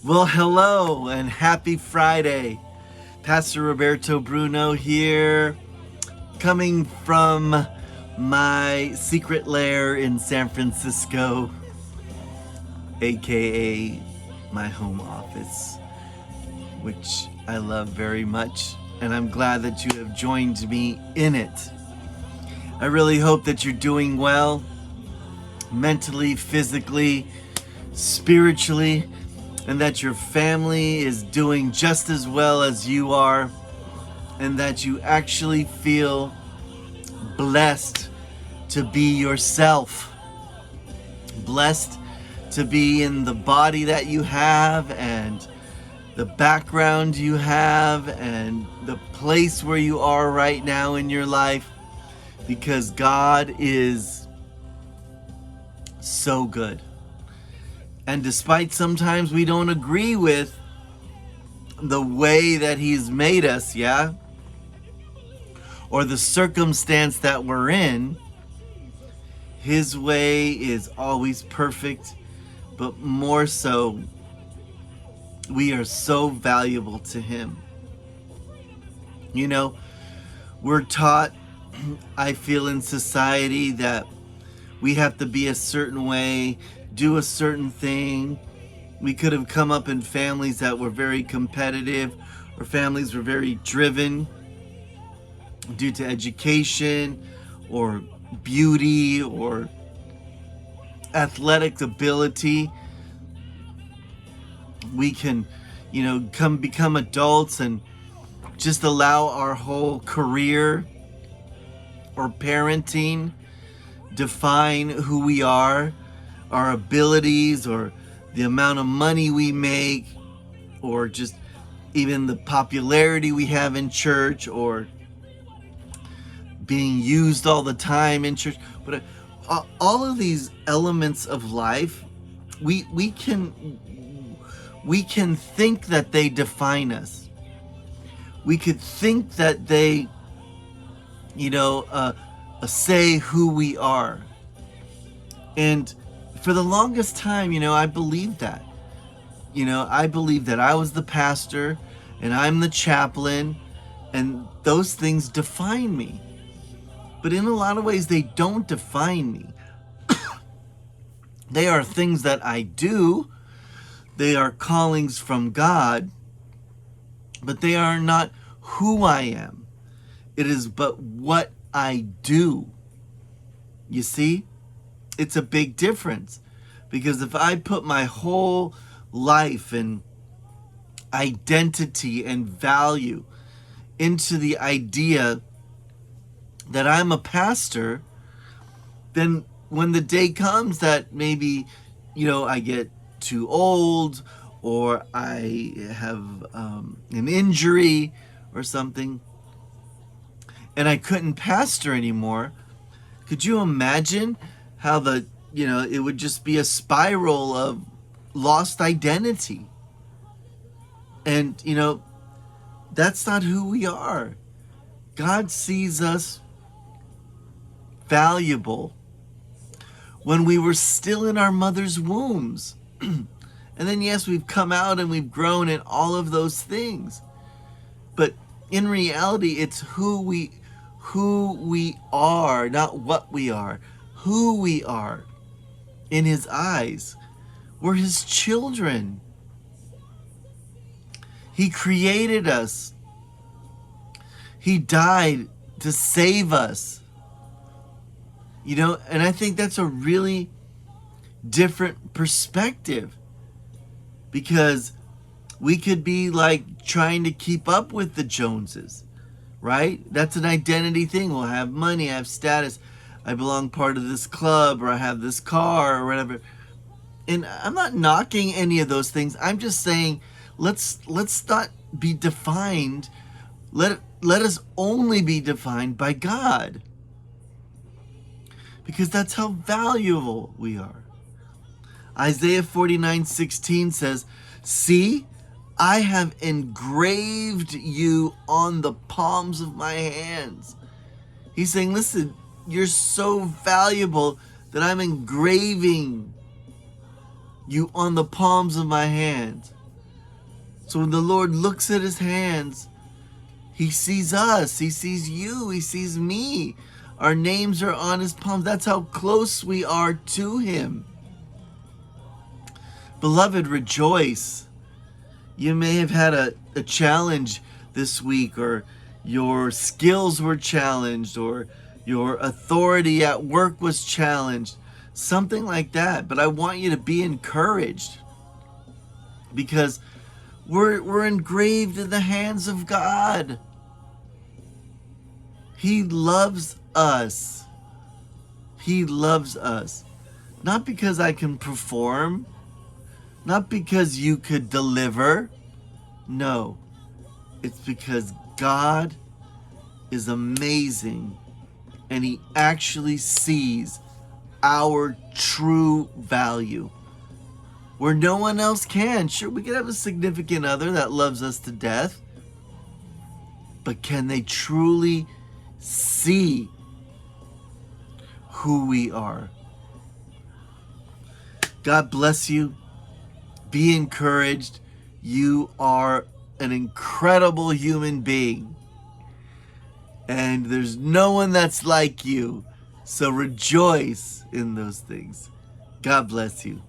Well, hello and happy Friday. Pastor Roberto Bruno here, coming from my secret lair in San Francisco, aka my home office, which I love very much, and I'm glad that you have joined me in it. I really hope that you're doing well, mentally, physically, spiritually, and that your family is doing just as well as you are, and that you actually feel blessed to be yourself, blessed to be in the body that you have and the background you have and the place where you are right now in your life, because God is so good. And despite sometimes we don't agree with the way that He's made us, or the circumstance that we're in, His way is always perfect, but more so, we are so valuable to Him. You know, we're taught, I feel, in society that we have to be a certain way, do a certain thing. We could have come up in families that were very competitive, or families were very driven due to education or beauty or athletic ability. We can, become adults and just allow our whole career or parenting define who we are, our abilities, or the amount of money we make, or just even the popularity we have in church, or being used all the time in church. But all of these elements of life, we can think that they define us. We could think that they, say who we are. And for the longest time, I believed that. I believed that I was the pastor and I'm the chaplain, and those things define me. But in a lot of ways, they don't define me. They are things that I do. They are callings from God, but they are not who I am. It is but what I do. You see? It's a big difference, because if I put my whole life and identity and value into the idea that I'm a pastor, then when the day comes that maybe, I get too old, or I have an injury or something, and I couldn't pastor anymore, could you imagine how it would just be a spiral of lost identity? And, that's not who we are. God sees us valuable when we were still in our mother's wombs. And then, yes, we've come out and we've grown and all of those things. But in reality, it's who we are, not what we are. Who we are in His eyes. We're His children. He created us. He died to save us. And I think that's a really different perspective, because we could be like trying to keep up with the Joneses, right? That's an identity thing. We'll have money, I have status, I belong part of this club, or I have this car, or whatever. And I'm not knocking any of those things. I'm just saying, let's not be defined. Let us only be defined by God, because that's how valuable we are. Isaiah 49:16 says, "See, I have engraved you on the palms of my hands." He's saying, listen, you're so valuable that I'm engraving you on the palms of my hands. So when the Lord looks at his hands, he sees us, he sees you, he sees me. Our names are on his palms. That's how close we are to him. Beloved, rejoice. You may have had a challenge this week, or your skills were challenged, or your authority at work was challenged, something like that. But I want you to be encouraged, because we're engraved in the hands of God. He loves us. He loves us. Not because I can perform, not because you could deliver. No, it's because God is amazing, and he actually sees our true value where no one else can. Sure, we could have a significant other that loves us to death, but can they truly see who we are? God bless you. Be encouraged. You are an incredible human being, and there's no one that's like you. So rejoice in those things. God bless you.